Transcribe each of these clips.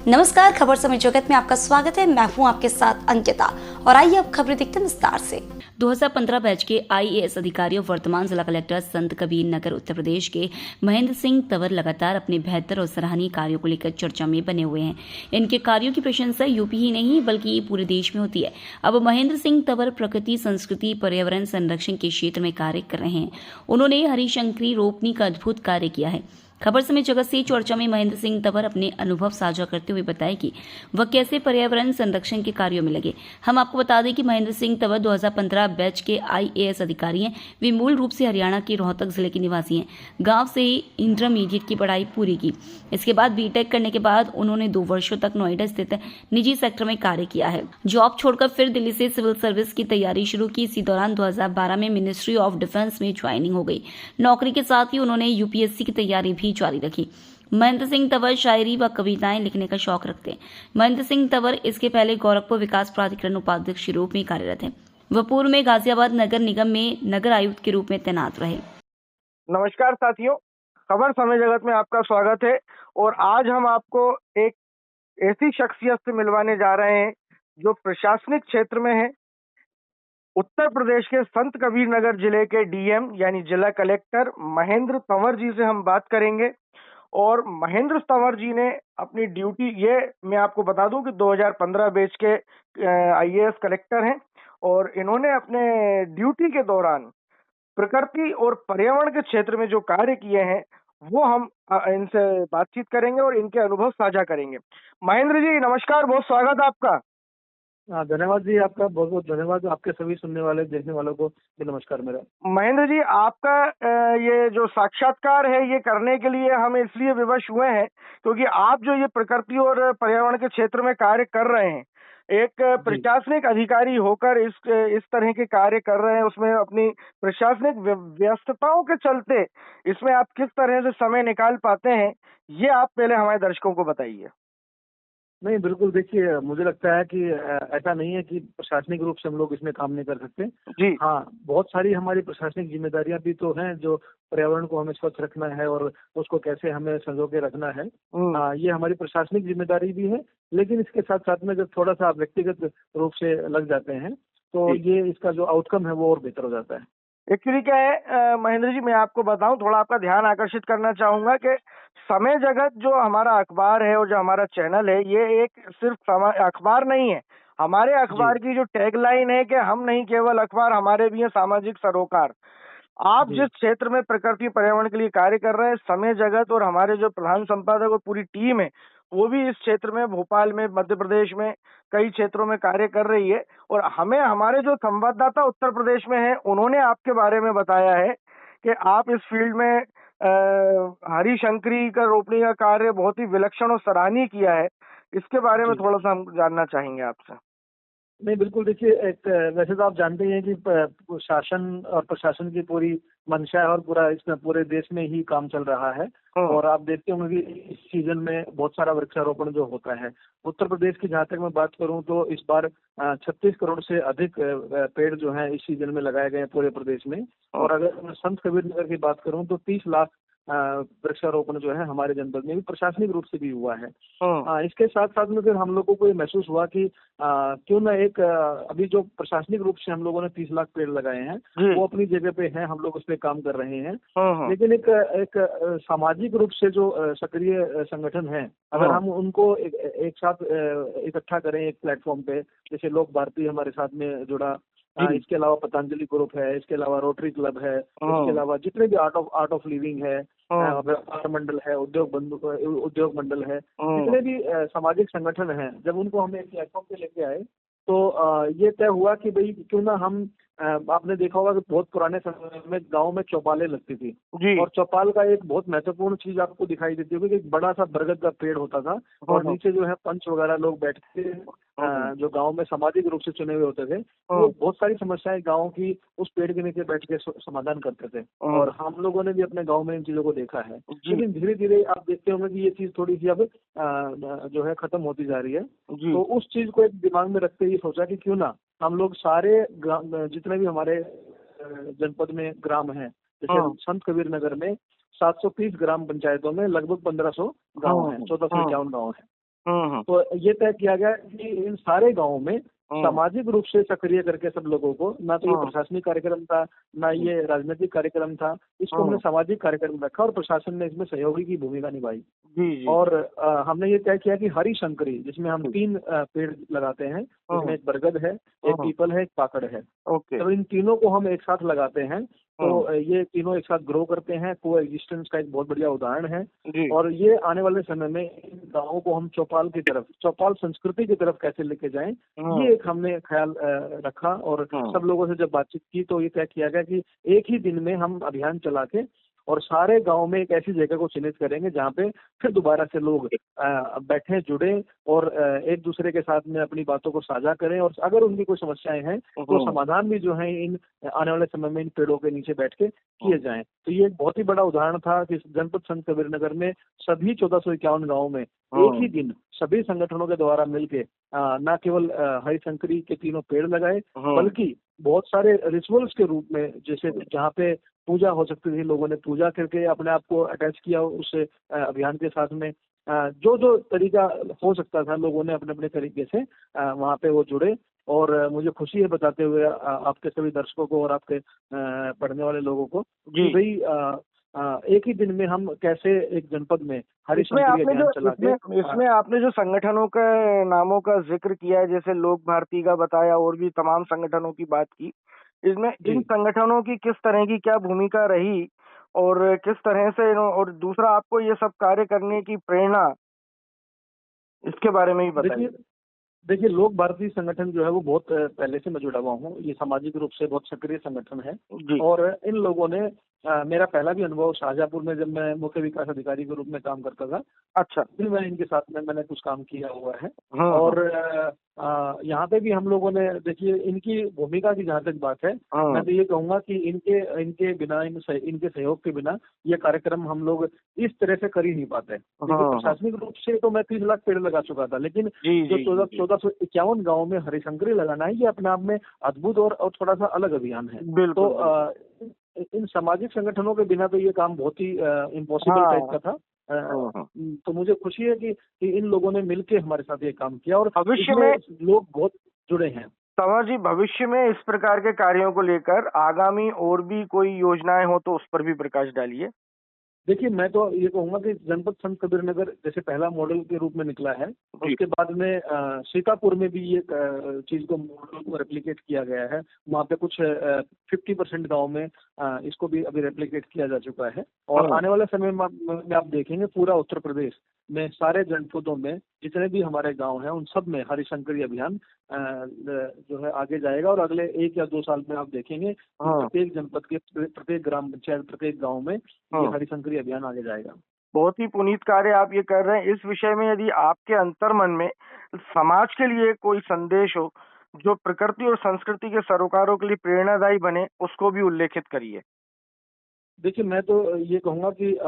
नमस्कार, खबर समय जगत में आपका स्वागत है। मैं हूं आपके साथ अंकिता और आइए अब खबरें देखते हैं विस्तार से। 2015 बैच के आईएएस अधिकारी और वर्तमान जिला कलेक्टर संत कबीर नगर उत्तर प्रदेश के महेंद्र सिंह तंवर लगातार अपने बेहतर और सराहनीय कार्यों को लेकर चर्चा में बने हुए हैं। इनके कार्यों की प्रशंसा यूपी ही नहीं बल्कि पूरे देश में होती है। अब महेंद्र सिंह तंवर प्रकृति, संस्कृति, पर्यावरण संरक्षण के क्षेत्र में कार्य कर रहे हैं। उन्होंने हरिशंकरी रोपनी का अद्भुत कार्य किया है। खबर समय जगत से चर्चा में महेंद्र सिंह तंवर अपने अनुभव साझा करते हुए बताए कि वह कैसे पर्यावरण संरक्षण के कार्यों में लगे। हम आपको बता दें कि महेंद्र सिंह तंवर 2015 बैच के आईएएस अधिकारी हैं। वे मूल रूप से हरियाणा के रोहतक जिले के निवासी हैं। गांव से ही इंटरमीडिएट की पढ़ाई पूरी की। इसके बाद बीटेक करने के बाद उन्होंने 2 वर्षों तक नोएडा स्थित निजी सेक्टर में कार्य किया है। जॉब छोड़कर फिर दिल्ली से सिविल सर्विस की तैयारी शुरू की। इसी दौरान 2012 में मिनिस्ट्री ऑफ डिफेंस में ज्वाइनिंग हो गई। नौकरी के साथ ही उन्होंने यूपीएससी की तैयारी भी जारी रखी। महेंद्र सिंह तंवर शायरी व कविताएं लिखने का शौक रखते हैं। महेंद्र सिंह तंवर इसके पहले गोरखपुर विकास प्राधिकरण उपाध्यक्ष के रूप में कार्यरत हैं। वह पूर्व में गाजियाबाद नगर निगम में नगर आयुक्त के रूप में तैनात रहे। नमस्कार साथियों, खबर समय जगत में आपका स्वागत है। और आज हम आपको एक ऐसी शख्सियत से मिलवाने जा रहे हैं जो प्रशासनिक क्षेत्र में है। उत्तर प्रदेश के संत कबीर नगर जिले के डीएम यानी जिला कलेक्टर महेंद्र तंवर जी से हम बात करेंगे। और महेंद्र तंवर जी ने अपनी ड्यूटी, ये मैं आपको बता दूं कि 2015 बैच के आईएएस कलेक्टर हैं और इन्होंने अपने ड्यूटी के दौरान प्रकृति और पर्यावरण के क्षेत्र में जो कार्य किए हैं वो हम इनसे बातचीत करेंगे और इनके अनुभव साझा करेंगे। महेंद्र जी नमस्कार, बहुत स्वागत है आपका। धन्यवाद जी, आपका बहुत बहुत धन्यवाद। आपके सभी सुनने वाले देखने वालों को भी नमस्कार मेरा। महेंद्र जी, आपका ये जो साक्षात्कार है ये करने के लिए हम इसलिए विवश हुए हैं क्योंकि आप जो ये प्रकृति और पर्यावरण के क्षेत्र में कार्य कर रहे हैं, एक प्रशासनिक अधिकारी होकर इस तरह के कार्य कर रहे हैं, उसमें अपनी प्रशासनिक व्यस्तताओं के चलते इसमें आप किस तरह से समय निकाल पाते हैं, ये आप पहले हमारे दर्शकों को बताइए। नहीं, बिल्कुल देखिए, मुझे लगता है कि ऐसा नहीं है कि प्रशासनिक रूप से हम लोग इसमें काम नहीं कर सकते जी हाँ, बहुत सारी हमारी प्रशासनिक जिम्मेदारियां भी तो हैं जो पर्यावरण को हमें स्वच्छ रखना है और उसको कैसे हमें संजो के रखना है। ये हमारी प्रशासनिक जिम्मेदारी भी है, लेकिन इसके साथ साथ में जब थोड़ा सा व्यक्तिगत रूप से लग जाते हैं तो ये इसका जो आउटकम है वो और बेहतर हो जाता है। एक्चुअली क्या है महेंद्र जी, मैं आपको बताऊं, थोड़ा आपका ध्यान आकर्षित करना चाहूंगा कि समय जगत जो हमारा अखबार है और जो हमारा चैनल है, ये एक सिर्फ अखबार नहीं है। हमारे अखबार की जो टैगलाइन है कि हम नहीं केवल अखबार, हमारे भी है सामाजिक सरोकार। आप जिस क्षेत्र में प्रकृति पर्यावरण के लिए कार्य कर रहे हैं, समय जगत और हमारे जो प्रधान संपादक और पूरी टीम है वो भी इस क्षेत्र में, भोपाल में, मध्य प्रदेश में कई क्षेत्रों में कार्य कर रही है। और हमें हमारे जो संवाददाता उत्तर प्रदेश में है उन्होंने आपके बारे में बताया है कि आप इस फील्ड में हरिशंकरी का रोपनी का कार्य बहुत ही विलक्षण और सराहनीय किया है। इसके बारे में थोड़ा सा हम जानना चाहेंगे आपसे। नहीं, बिल्कुल देखिए, एक वैसे तो आप जानते ही हैं कि शासन और प्रशासन की पूरी मंशा है और पूरा इसमें पूरे देश में ही काम चल रहा है। और आप देखते होंगे कि इस सीजन में बहुत सारा वृक्षारोपण जो होता है। उत्तर प्रदेश की जहाँ तक मैं बात करूं तो इस बार 36 करोड़ से अधिक पेड़ जो हैं इस सीजन में लगाए गए हैं पूरे प्रदेश में। और अगर मैं संत कबीर नगर की बात करूं तो 30 लाख वृक्षारोपण जो है हमारे जनपद में भी प्रशासनिक रूप से भी हुआ है। इसके साथ साथ में फिर हम लोगों को ये महसूस हुआ कि क्यों ना एक अभी जो प्रशासनिक रूप से हम लोगों ने 30 लाख पेड़ लगाए हैं वो अपनी जगह पे हैं, हम लोग उस पर काम कर रहे हैं। लेकिन एक सामाजिक रूप से जो सक्रिय संगठन है, अगर हम उनको एक साथ इकट्ठा करें एक प्लेटफॉर्म पे, जैसे लोक भारती हमारे साथ में जुड़ा, इसके अलावा पतंजलि ग्रुप है, इसके अलावा रोटरी क्लब है, इसके अलावा जितने भी आर्ट ऑफ लिविंग है, व्यापार मंडल है, उद्योग मंडल है, जितने भी सामाजिक संगठन हैं, जब उनको हम एक प्लेटफॉर्म पे लेके आए तो ये तय हुआ कि भाई क्यों ना हम आपने देखा होगा कि बहुत पुराने समय में गांव में चौपालें लगती थी और चौपाल का एक बहुत महत्वपूर्ण चीज आपको दिखाई देती होगी कि एक बड़ा सा बरगद का पेड़ होता था और नीचे जो है पंच वगैरह लोग बैठते जो गांव में सामाजिक रूप से चुने हुए होते थे, वो बहुत सारी समस्याएं गांव की उस पेड़ के नीचे बैठ के समाधान करते थे। और हम लोगों ने भी अपने गांव में इन चीजों को देखा है। लेकिन धीरे धीरे आप देखते होंगे कि ये चीज थोड़ी सी अब जो है खत्म होती जा रही है। तो उस चीज को एक दिमाग में रखते ही सोचा कि क्यों ना हम लोग सारे जितने भी हमारे जनपद में ग्राम हैं, जैसे संत कबीर नगर में 730 ग्राम पंचायतों में लगभग 1500 गाँव हैं, 1451 गाँव हैं। तो ये तय किया गया कि इन सारे गांवों में सामाजिक रूप से सक्रिय करके सब लोगों को, ना तो ये प्रशासनिक कार्यक्रम था, ना ये राजनीतिक कार्यक्रम था, इसको हमने सामाजिक कार्यक्रम रखा और प्रशासन ने इसमें सहयोगी की भूमिका निभाई। और हमने ये तय किया कि हरी शंकरी, जिसमें हम 3 पेड़ लगाते हैं, जिसमें एक बरगद है, एक पीपल है, एक पाकड़ है। तो इन तीनों को हम एक साथ लगाते हैं, तो ये तीनों एक साथ ग्रो करते हैं। को एग्जिस्टेंस का एक बहुत बढ़िया उदाहरण है। और ये आने वाले समय में इन गाँवों को हम चौपाल की तरफ, चौपाल संस्कृति की तरफ कैसे लेके जाएं, ये एक हमने ख्याल रखा। और सब लोगों से जब बातचीत की तो ये तय किया गया कि एक ही दिन में हम अभियान चला के और सारे गांव में एक ऐसी जगह को चिन्हित करेंगे जहाँ पे फिर दोबारा से लोग बैठे, जुड़े और एक दूसरे के साथ में अपनी बातों को साझा करें। और अगर उनकी कोई समस्याएं हैं तो समाधान भी जो है इन आने वाले समय में इन पेड़ों के नीचे बैठ के किए जाएं। तो ये एक बहुत ही बड़ा उदाहरण था कि जनपद संत कबीरनगर में सभी 1451 गाँव में एक ही दिन सभी संगठनों के द्वारा मिलके न केवल हरिशंकरी के 3 पेड़ लगाए, बल्कि बहुत सारे रिचुअल्स के रूप में, जैसे जहाँ पे पूजा हो सकती थी, लोगों ने पूजा करके अपने आप को अटैच किया उस अभियान के साथ में। जो जो तरीका हो सकता था, लोगों ने अपने अपने तरीके से वहाँ पे वो जुड़े। और मुझे खुशी है बताते हुए आपके सभी दर्शकों को और आपके पढ़ने वाले लोगों को कि भाई एक ही दिन में हम कैसे एक जनपद में इसमें आपने जो संगठनों के नामों का जिक्र किया है, जैसे लोक भारती का बताया और भी तमाम संगठनों की बात की, इसमें इन संगठनों की किस तरह की क्या भूमिका रही और किस तरह से, और दूसरा आपको ये सब कार्य करने की प्रेरणा, इसके बारे में भी बताइए। देखिए, लोक भारती संगठन जो है वो बहुत पहले से मैं जुड़ा हुआ हूँ। ये सामाजिक रूप से बहुत सक्रिय संगठन है। और इन लोगों ने मेरा पहला भी अनुभव शाहजहाँपुर में, जब मैं मुख्य विकास अधिकारी के रूप में काम करता था। अच्छा। फिर मैं इनके साथ में मैंने कुछ काम किया हुआ है। और यहाँ पे भी हम लोगों ने, देखिए, इनकी भूमिका की जहाँ तक बात है, मैं तो ये कहूँगा कि इनके बिना, इनके सहयोग के बिना ये कार्यक्रम हम लोग इस तरह से कर ही नहीं पाते। देखिए, प्रशासनिक रूप से तो मैं 30 लाख पेड़ लगा चुका था, लेकिन जो 1451 गाँव में हरिशंकरी लगाना है, ये अपने आप में अद्भुत और थोड़ा सा अलग अभियान है। तो इन सामाजिक संगठनों के बिना तो ये काम बहुत ही इम्पॉसिबल टाइप का था। तो मुझे खुशी है कि इन लोगों ने मिलकर हमारे साथ ये काम किया और भविष्य में लोग बहुत जुड़े हैं। तंवर जी, भविष्य में इस प्रकार के कार्यों को लेकर आगामी और भी कोई योजनाएं हो तो उस पर भी प्रकाश डालिए। देखिए, मैं तो ये कहूँगा कि जनपद संत कबीरनगर जैसे पहला मॉडल के रूप में निकला है, उसके बाद में सीतापुर में भी ये चीज को मॉडल को रेप्लिकेट किया गया है। वहाँ पे कुछ 50% गाँव में इसको भी अभी रेप्लिकेट किया जा चुका है। और आने वाले समय में आप देखेंगे पूरा उत्तर प्रदेश में सारे जनपदों में जितने भी हमारे गांव हैं, उन सब में हरिशंकरी अभियान जो है आगे जाएगा। और अगले 1 या 2 साल में आप देखेंगे प्रत्येक जनपद के, प्रत्येक ग्राम पंचायत, प्रत्येक गांव में ये हरिशंकरी अभियान आगे जाएगा। बहुत ही पुनीत कार्य आप ये कर रहे हैं। इस विषय में यदि आपके अंतर्मन में समाज के लिए कोई संदेश हो जो प्रकृति और संस्कृति के सरोकारों के लिए प्रेरणादायी बने, उसको भी उल्लेखित करिए। देखिए, मैं तो ये कहूँगा कि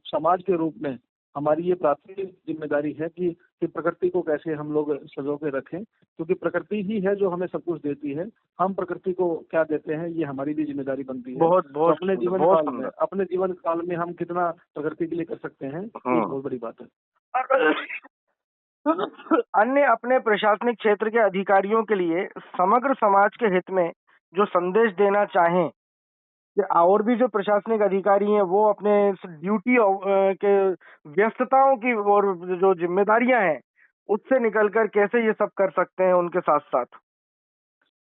समाज के रूप में हमारी ये प्राथमिक जिम्मेदारी है कि प्रकृति को कैसे हम लोग सजो के रखें, क्योंकि प्रकृति ही है जो हमें सब कुछ देती है। हम प्रकृति को क्या देते हैं, ये हमारी भी जिम्मेदारी बनती है। तो अपने जीवन काल में हम कितना प्रकृति के लिए कर सकते हैं, ये बहुत बड़ी बात है। अन्य अपने प्रशासनिक क्षेत्र के अधिकारियों के लिए समग्र समाज के हित में जो संदेश देना चाहें, और भी जो प्रशासनिक अधिकारी हैं वो अपने ड्यूटी के व्यस्तताओं की और जो जिम्मेदारियां हैं उससे निकलकर कैसे ये सब कर सकते हैं उनके साथ साथ।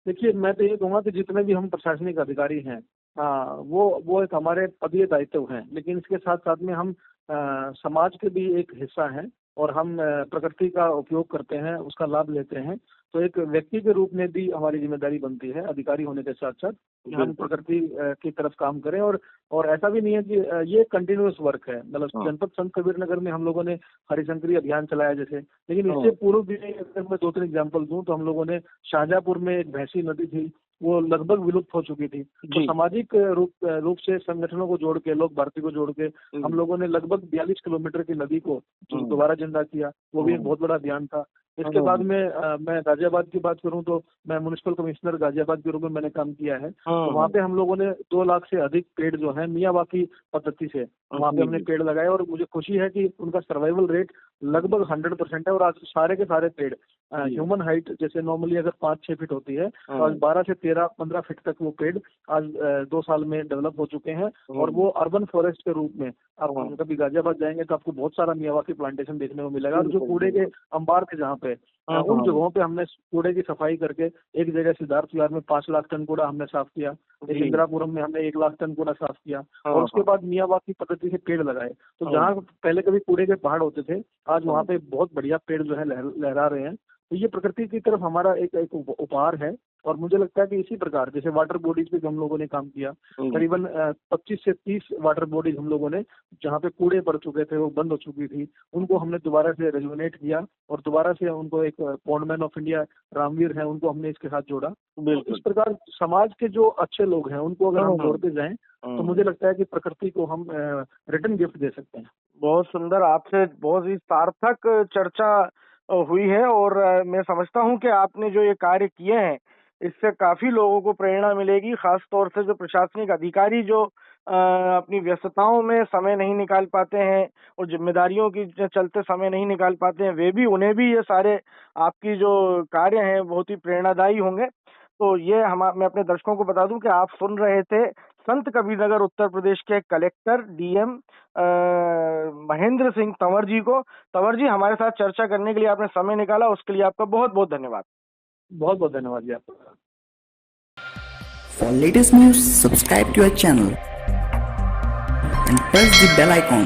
देखिए, मैं तो ये कहूँगा कि जितने भी हम प्रशासनिक अधिकारी हैं, वो एक हमारे पदीय दायित्व हैं, लेकिन इसके साथ साथ में हम समाज के भी एक हिस्सा हैं और हम प्रकृति का उपयोग करते हैं, उसका लाभ लेते हैं। तो एक व्यक्ति के रूप में भी हमारी जिम्मेदारी बनती है अधिकारी होने के साथ साथ कि हम प्रकृति की तरफ काम करें। और ऐसा भी नहीं है कि ये कंटिन्यूअस वर्क है। मतलब जनपद संत कबीरनगर में हम लोगों ने हरिशंकरी अभियान चलाया जैसे, लेकिन इससे पूर्व भी अगर मैं 2-3 एग्जाम्पल दूं तो हम लोगों ने शाहजहाँपुर में एक भैंसी नदी थी, वो लगभग विलुप्त हो चुकी थी। तो सामाजिक रूप से संगठनों को जोड़ के, लोक भारती को जोड़ के हम लोगों ने लगभग 42 किलोमीटर की नदी को दोबारा जिंदा किया। वो भी एक बहुत बड़ा अभियान था। इसके बाद में मैं गाजियाबाद की बात करूं तो मैं म्युनिसिपल कमिश्नर गाजियाबाद के रूप में मैंने काम किया है। तो वहाँ पे हम लोगों ने 2 लाख से अधिक पेड़ जो है मियावाकी पद्धति से वहाँ पे हमने पेड़ लगाए और मुझे खुशी है कि उनका सर्वाइवल रेट लगभग 100% है। और आज सारे के सारे पेड़ ह्यूमन हाइट जैसे नॉर्मली अगर 5-6 फीट होती है, तो आज 12 से 13-15 फीट तक वो पेड़ आज 2 साल में डेवलप हो चुके हैं। और वो अर्बन फॉरेस्ट के रूप में आप कभी गाजियाबाद जाएंगे तो आपको बहुत सारा मियावाकी प्लांटेशन देखने को मिलेगा। और जो कूड़े के अंबार थे जहाँ पे, उन जगहों पे हमने कूड़े की सफाई करके एक जगह सिद्धार्थ विहार में 5 लाख टन कूड़ा हमने साफ किया, एक इंदिरापुरम में हमने 1 लाख टन कूड़ा साफ किया, और उसके बाद मियावाकी पद्धति से पेड़ लगाए। तो जहाँ पहले कभी कूड़े के पहाड़ होते थे, आज वहाँ पे बहुत बढ़िया पेड़ जो है लहरा रहे हैं। तो ये प्रकृति की तरफ हमारा एक उपहार है। और मुझे लगता है कि इसी प्रकार जैसे वाटर बॉडीज पे हम लोगों ने काम किया, करीबन 25 से 30 वाटर बॉडीज हम लोगों ने जहाँ पे कूड़े पड़ चुके थे, वो बंद हो चुकी थी, उनको हमने दोबारा से रेजुनेट किया और दोबारा से उनको एक पॉन्डमैन ऑफ इंडिया रामवीर है, उनको हमने इसके साथ जोड़ा। तो इस प्रकार समाज के जो अच्छे लोग हैं उनको अगर हम जोड़ते जाएं तो मुझे लगता है कि प्रकृति को हम रिटर्न गिफ्ट दे सकते हैं। बहुत सुंदर, आपसे बहुत ही सार्थक चर्चा हुई है और मैं समझता हूं कि आपने जो ये कार्य किए हैं इससे काफी लोगों को प्रेरणा मिलेगी, खास तौर से जो प्रशासनिक अधिकारी जो अपनी व्यस्तताओं में समय नहीं निकाल पाते हैं और जिम्मेदारियों की चलते समय नहीं निकाल पाते हैं, वे भी उन्हें भी ये सारे आपकी जो कार्य हैं बहुत ही प्रेरणादायी होंगे। तो ये मैं अपने दर्शकों को बता दूं कि आप सुन रहे थे संत कबीरनगर उत्तर प्रदेश के कलेक्टर डीएम महेंद्र सिंह तंवर जी को। तंवर जी, हमारे साथ चर्चा करने के लिए आपने समय निकाला, उसके लिए आपका बहुत बहुत धन्यवाद। बहुत बहुत धन्यवाद जी आपका। For latest news, subscribe to our channel and press the bell icon.